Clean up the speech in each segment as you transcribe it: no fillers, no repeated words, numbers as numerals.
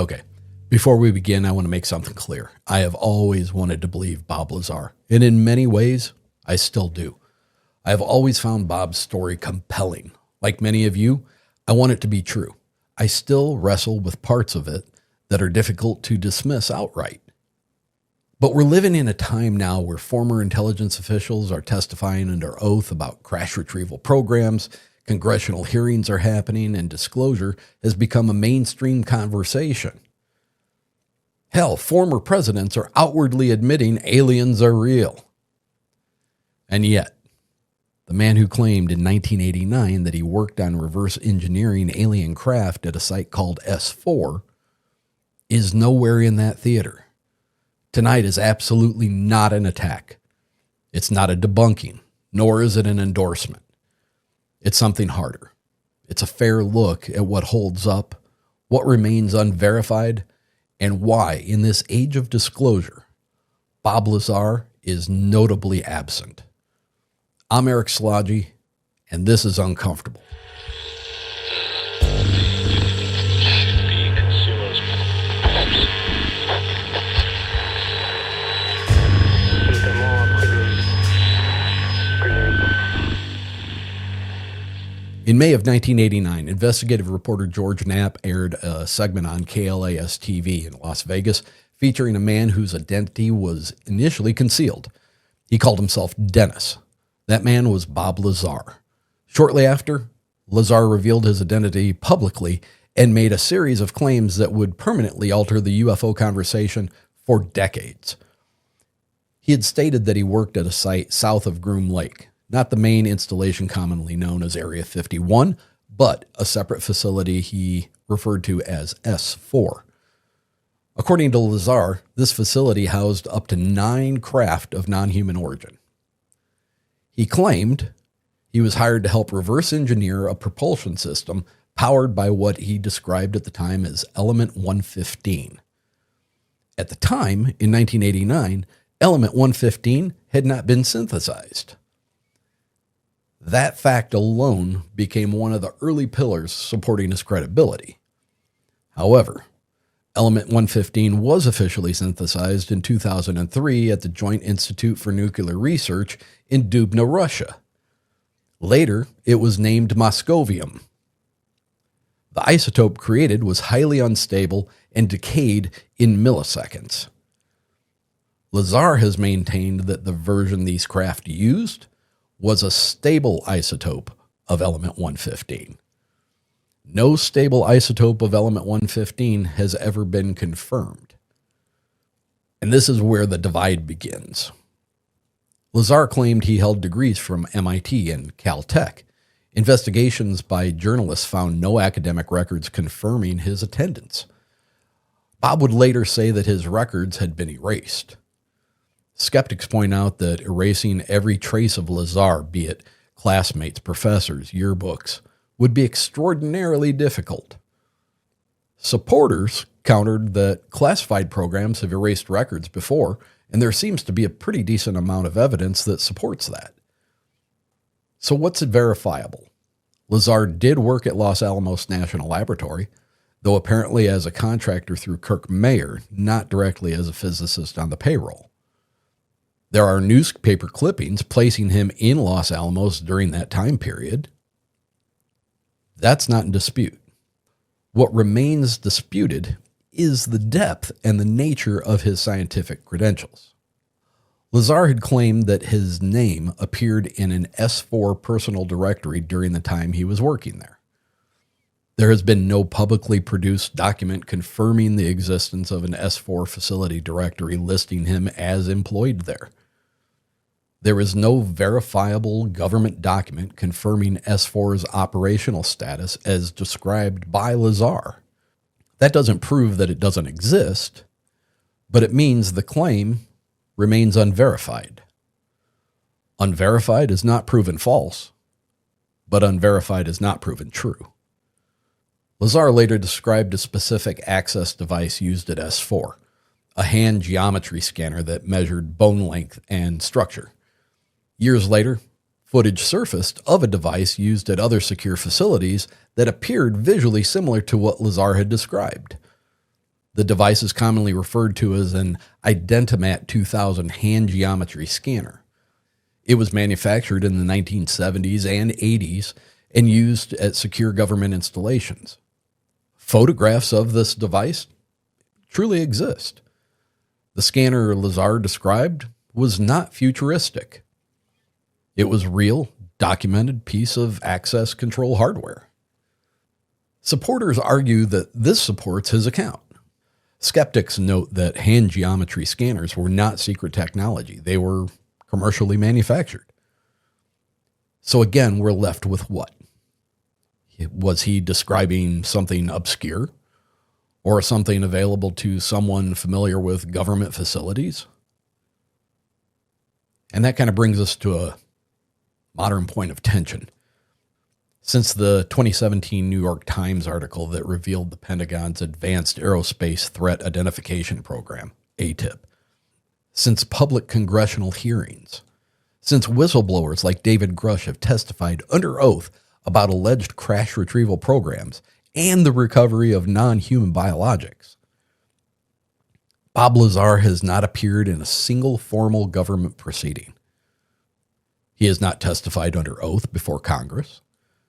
Okay, before we begin, I want to make something clear. I have always wanted to believe Bob Lazar, and in many ways, I still do. I have always found Bob's story compelling. Like many of you, I want it to be true. I still wrestle with parts of it that are difficult to dismiss outright. But we're living in a time now where former intelligence officials are testifying under oath about crash retrieval programs, congressional hearings are happening, and disclosure has become a mainstream conversation. Hell, former presidents are outwardly admitting aliens are real. And yet, the man who claimed in 1989 that he worked on reverse engineering alien craft at a site called S4 is nowhere in that theater. Tonight is absolutely not an attack. It's not a debunking, nor is it an endorsement. It's something harder. It's a fair look at what holds up, what remains unverified, and why, in this age of disclosure, Bob Lazar is notably absent. I'm Eric Szilagyi, and this is Uncomfortable. In May of 1989, investigative reporter George Knapp aired a segment on KLAS-TV in Las Vegas featuring a man whose identity was initially concealed. He called himself Dennis. That man was Bob Lazar. Shortly after, Lazar revealed his identity publicly and made a series of claims that would permanently alter the UFO conversation for decades. He had stated that he worked at a site south of Groom Lake, not the main installation commonly known as Area 51, but a separate facility he referred to as S4. According to Lazar, this facility housed up to 9 craft of non-human origin. He claimed he was hired to help reverse engineer a propulsion system powered by what he described at the time as Element 115. At the time, in 1989, Element 115 had not been synthesized. That fact alone became one of the early pillars supporting his credibility. However, Element 115 was officially synthesized in 2003 at the Joint Institute for Nuclear Research in Dubna, Russia. Later, it was named Moscovium. The isotope created was highly unstable and decayed in milliseconds. Lazar has maintained that the version these craft used was a stable isotope of Element 115. No stable isotope of Element 115 has ever been confirmed. And this is where the divide begins. Lazar claimed he held degrees from MIT and Caltech. Investigations by journalists found no academic records confirming his attendance. Bob would later say that his records had been erased. Skeptics point out that erasing every trace of Lazar, be it classmates, professors, yearbooks, would be extraordinarily difficult. Supporters countered that classified programs have erased records before, and there seems to be a pretty decent amount of evidence that supports that. So what's verifiable? Lazar did work at Los Alamos National Laboratory, though apparently as a contractor through Kirk Mayer, not directly as a physicist on the payroll. There are newspaper clippings placing him in Los Alamos during that time period. That's not in dispute. What remains disputed is the depth and the nature of his scientific credentials. Lazar had claimed that his name appeared in an S4 personal directory during the time he was working there. There has been no publicly produced document confirming the existence of an S4 facility directory listing him as employed there. There is no verifiable government document confirming S4's operational status as described by Lazar. That doesn't prove that it doesn't exist, but it means the claim remains unverified. Unverified is not proven false, but unverified is not proven true. Lazar later described a specific access device used at S4, a hand geometry scanner that measured bone length and structure. Years later, footage surfaced of a device used at other secure facilities that appeared visually similar to what Lazar had described. The device is commonly referred to as an Identimat 2000 hand geometry scanner. It was manufactured in the 1970s and 80s and used at secure government installations. Photographs of this device truly exist. The scanner Lazar described was not futuristic. It was real, documented piece of access control hardware. Supporters argue that this supports his account. Skeptics note that hand geometry scanners were not secret technology. They were commercially manufactured. So again, we're left with what? Was he describing something obscure or something available to someone familiar with government facilities? And that kind of brings us to a modern point of tension. Since the 2017 New York Times article that revealed the Pentagon's Advanced Aerospace Threat Identification Program, ATIP, since public congressional hearings, since whistleblowers like David Grush have testified under oath about alleged crash retrieval programs and the recovery of non-human biologics, Bob Lazar has not appeared in a single formal government proceeding. He has not testified under oath before Congress.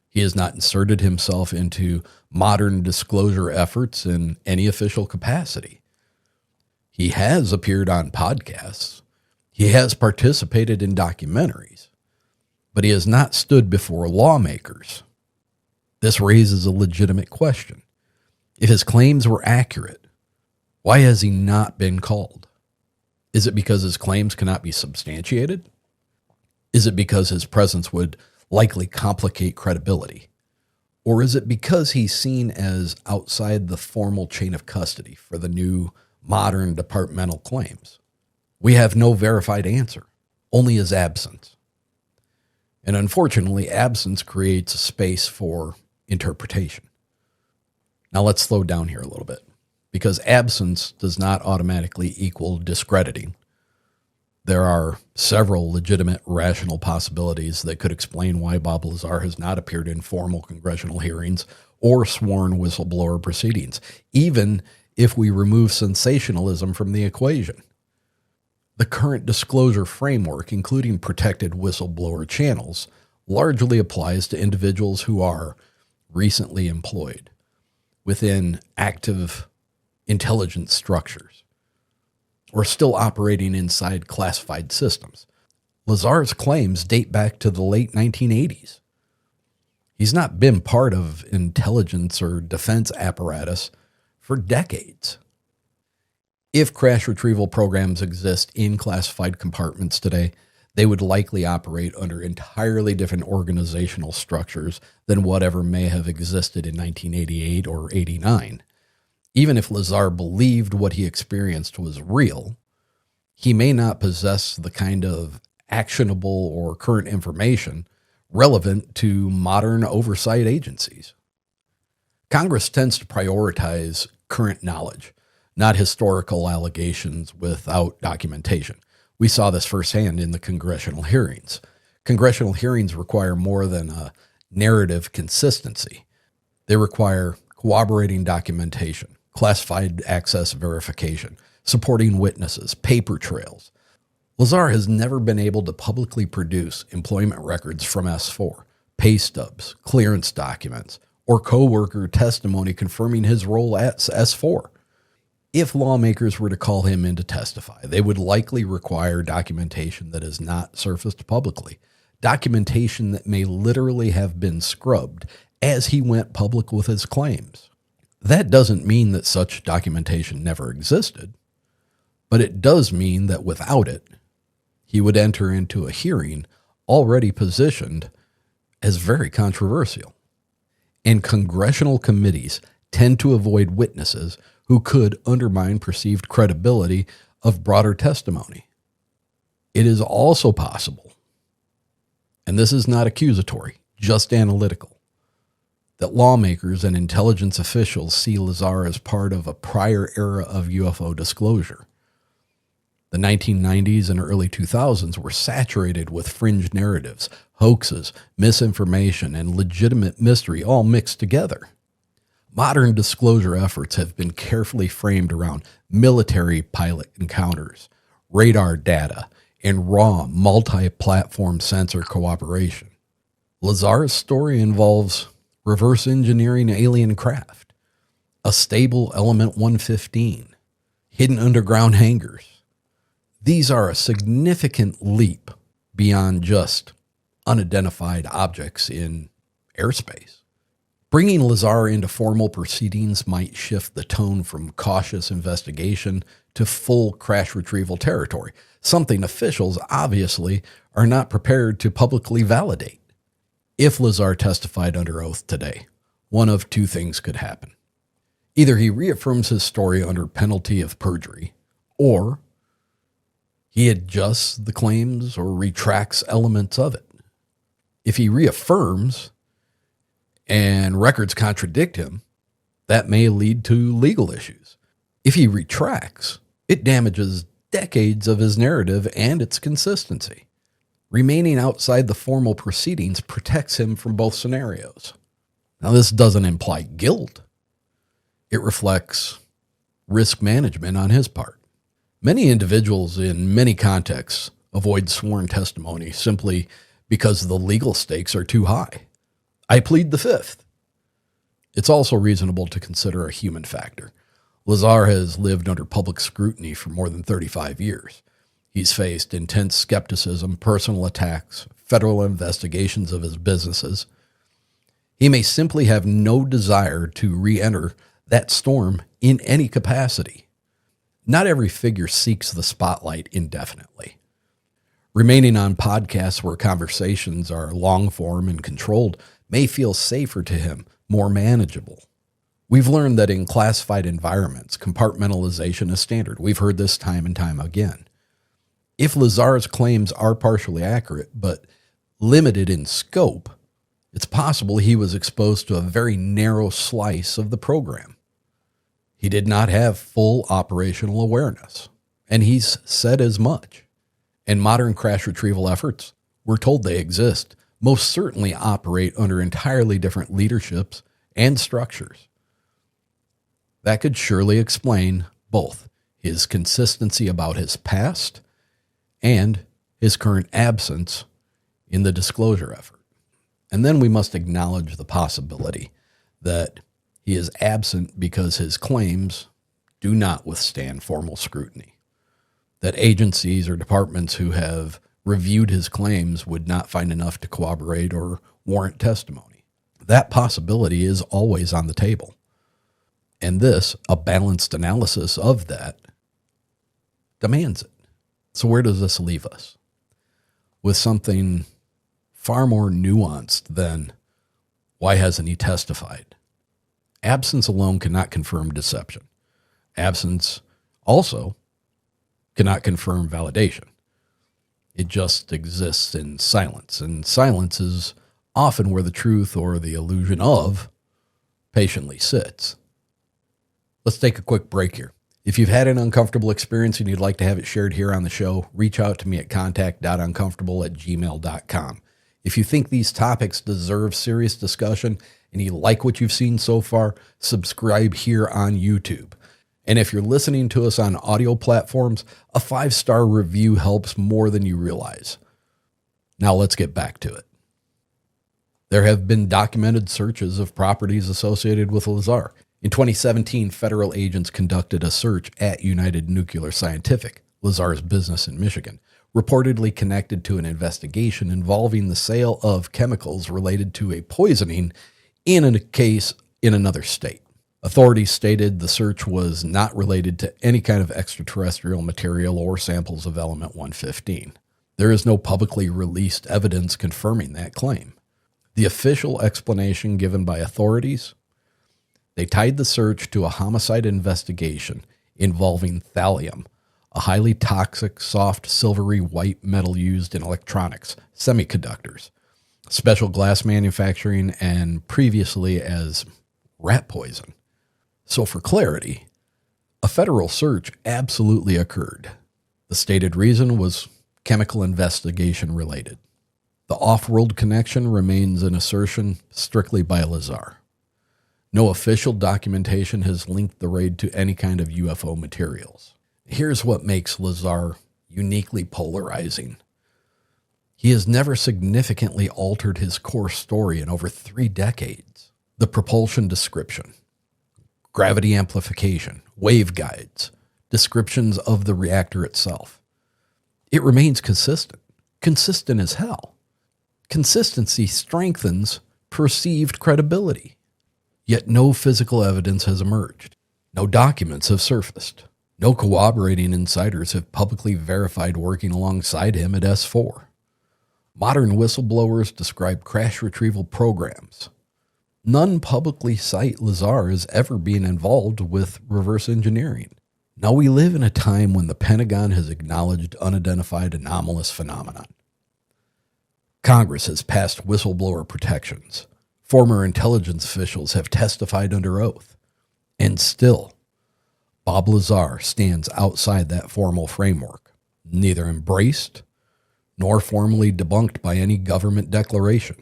He has not inserted himself into modern disclosure efforts in any official capacity. He has appeared on podcasts. He has participated in documentaries, but he has not stood before lawmakers. This raises a legitimate question. If his claims were accurate, why has he not been called? Is it because his claims cannot be substantiated? Is it because his presence would likely complicate credibility? Or is it because he's seen as outside the formal chain of custody for the new modern departmental claims? We have no verified answer, only his absence. And unfortunately, absence creates a space for interpretation. Now let's slow down here a little bit, because absence does not automatically equal discrediting. There are several legitimate, rational possibilities that could explain why Bob Lazar has not appeared in formal congressional hearings or sworn whistleblower proceedings, even if we remove sensationalism from the equation. The current disclosure framework, including protected whistleblower channels, largely applies to individuals who are recently employed within active intelligence structures or still operating inside classified systems. Lazar's claims date back to the late 1980s. He's not been part of intelligence or defense apparatus for decades. If crash retrieval programs exist in classified compartments today, they would likely operate under entirely different organizational structures than whatever may have existed in 1988 or 89. Even if Lazar believed what he experienced was real, he may not possess the kind of actionable or current information relevant to modern oversight agencies. Congress tends to prioritize current knowledge, not historical allegations without documentation. We saw this firsthand in the congressional hearings. Congressional hearings require more than a narrative consistency. They require corroborating documentation, classified access verification, supporting witnesses, paper trails. Lazar has never been able to publicly produce employment records from S4, pay stubs, clearance documents, or coworker testimony confirming his role at S4. If lawmakers were to call him in to testify, they would likely require documentation that is not surfaced publicly, documentation that may literally have been scrubbed as he went public with his claims. That doesn't mean that such documentation never existed, but it does mean that without it, he would enter into a hearing already positioned as very controversial. And congressional committees tend to avoid witnesses who could undermine perceived credibility of broader testimony. It is also possible, and this is not accusatory, just analytical, that lawmakers and intelligence officials see Lazar as part of a prior era of UFO disclosure. The 1990s and early 2000s were saturated with fringe narratives, hoaxes, misinformation, and legitimate mystery all mixed together. Modern disclosure efforts have been carefully framed around military pilot encounters, radar data, and raw multi-platform sensor cooperation. Lazar's story involves reverse engineering alien craft, a stable Element 115, hidden underground hangars. These are a significant leap beyond just unidentified objects in airspace. Bringing Lazar into formal proceedings might shift the tone from cautious investigation to full crash retrieval territory, something officials obviously are not prepared to publicly validate. If Lazar testified under oath today, one of two things could happen. Either he reaffirms his story under penalty of perjury, or he adjusts the claims or retracts elements of it. If he reaffirms and records contradict him, that may lead to legal issues. If he retracts, it damages decades of his narrative and its consistency. Remaining outside the formal proceedings protects him from both scenarios. Now, this doesn't imply guilt. It reflects risk management on his part. Many individuals in many contexts avoid sworn testimony simply because the legal stakes are too high. I plead the fifth. It's also reasonable to consider a human factor. Lazar has lived under public scrutiny for more than 35 years. He's faced intense skepticism, personal attacks, federal investigations of his businesses. He may simply have no desire to re-enter that storm in any capacity. Not every figure seeks the spotlight indefinitely. Remaining on podcasts where conversations are long form and controlled may feel safer to him, more manageable. We've learned that in classified environments, compartmentalization is standard. We've heard this time and time again. If Lazar's claims are partially accurate, but limited in scope, it's possible he was exposed to a very narrow slice of the program. He did not have full operational awareness, and he's said as much. And modern crash retrieval efforts, we're told they exist, most certainly operate under entirely different leaderships and structures. That could surely explain both his consistency about his past and his current absence in the disclosure effort. And then we must acknowledge the possibility that he is absent because his claims do not withstand formal scrutiny, that agencies or departments who have reviewed his claims would not find enough to corroborate or warrant testimony. That possibility is always on the table. And this, a balanced analysis of that, demands it. So where does this leave us? With something far more nuanced than, why hasn't he testified? Absence alone cannot confirm deception. Absence also cannot confirm validation. It just exists in silence, and silence is often where the truth or the illusion of patiently sits. Let's take a quick break here. If you've had an uncomfortable experience and you'd like to have it shared here on the show, reach out to me at contact.uncomfortable@gmail.com. If you think these topics deserve serious discussion and you like what you've seen so far, subscribe here on YouTube. And if you're listening to us on audio platforms, a 5-star review helps more than you realize. Now let's get back to it. There have been documented searches of properties associated with Lazar. In 2017, federal agents conducted a search at United Nuclear Scientific, Lazar's business in Michigan, reportedly connected to an investigation involving the sale of chemicals related to a poisoning in a case in another state. Authorities stated the search was not related to any kind of extraterrestrial material or samples of element 115. There is no publicly released evidence confirming that claim. The official explanation given by authorities, they tied the search to a homicide investigation involving thallium, a highly toxic, soft, silvery white metal used in electronics, semiconductors, special glass manufacturing, and previously as rat poison. So for clarity, a federal search absolutely occurred. The stated reason was chemical investigation related. The off-world connection remains an assertion strictly by Lazar. No official documentation has linked the raid to any kind of UFO materials. Here's what makes Lazar uniquely polarizing. He has never significantly altered his core story in over 3 decades. The propulsion description, gravity amplification, waveguides, descriptions of the reactor itself. It remains consistent as hell. Consistency strengthens perceived credibility. Yet no physical evidence has emerged. No documents have surfaced. No corroborating insiders have publicly verified working alongside him at S4. Modern whistleblowers describe crash retrieval programs. None publicly cite Lazar as ever being involved with reverse engineering. Now we live in a time when the Pentagon has acknowledged unidentified anomalous phenomenon. Congress has passed whistleblower protections. Former intelligence officials have testified under oath. And still, Bob Lazar stands outside that formal framework, neither embraced nor formally debunked by any government declaration,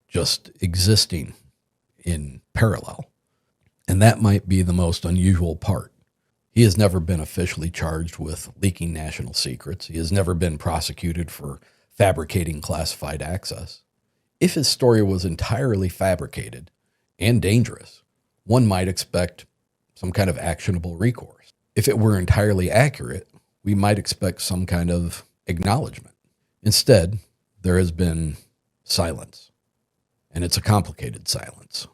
just existing in parallel. And that might be the most unusual part. He has never been officially charged with leaking national secrets. He has never been prosecuted for fabricating classified access. If his story was entirely fabricated and dangerous, one might expect some kind of actionable recourse. If it were entirely accurate, we might expect some kind of acknowledgement. Instead, there has been silence, and it's a complicated silence.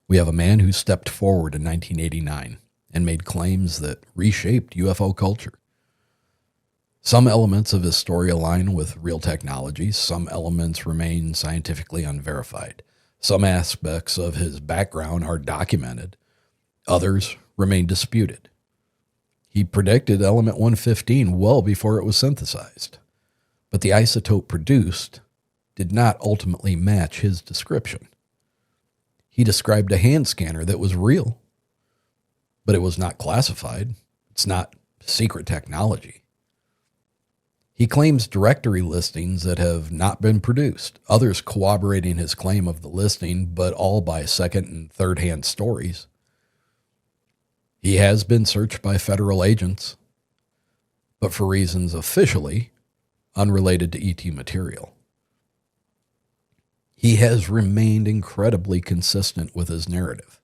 We have a man who stepped forward in 1989 and made claims that reshaped UFO culture. Some elements of his story align with real technology. Some elements remain scientifically unverified. Some aspects of his background are documented. Others remain disputed. He predicted element 115 well before it was synthesized, but the isotope produced did not ultimately match his description. He described a hand scanner that was real, but it was not classified. It's not secret technology. He claims directory listings that have not been produced, others corroborating his claim of the listing, but all by second and third-hand stories. He has been searched by federal agents, but for reasons officially unrelated to ET material. He has remained incredibly consistent with his narrative.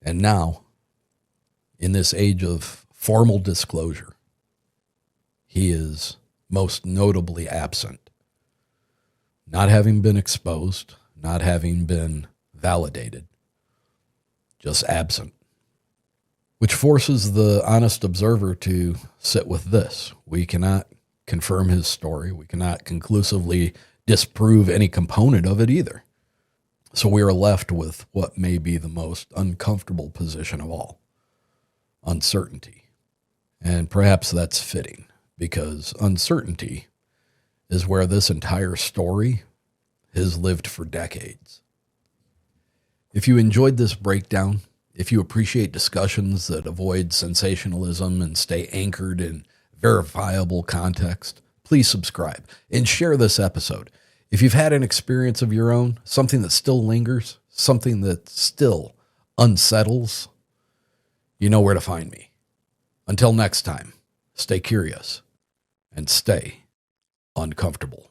And now, in this age of formal disclosure, he is most notably absent, not having been exposed, not having been validated, just absent, which forces the honest observer to sit with this. We cannot confirm his story. We cannot conclusively disprove any component of it either. So we are left with what may be the most uncomfortable position of all, uncertainty. And perhaps that's fitting, because uncertainty is where this entire story has lived for decades. If you enjoyed this breakdown, if you appreciate discussions that avoid sensationalism and stay anchored in verifiable context, please subscribe and share this episode. If you've had an experience of your own, something that still lingers, something that still unsettles, you know where to find me. Until next time, stay curious and stay uncomfortable.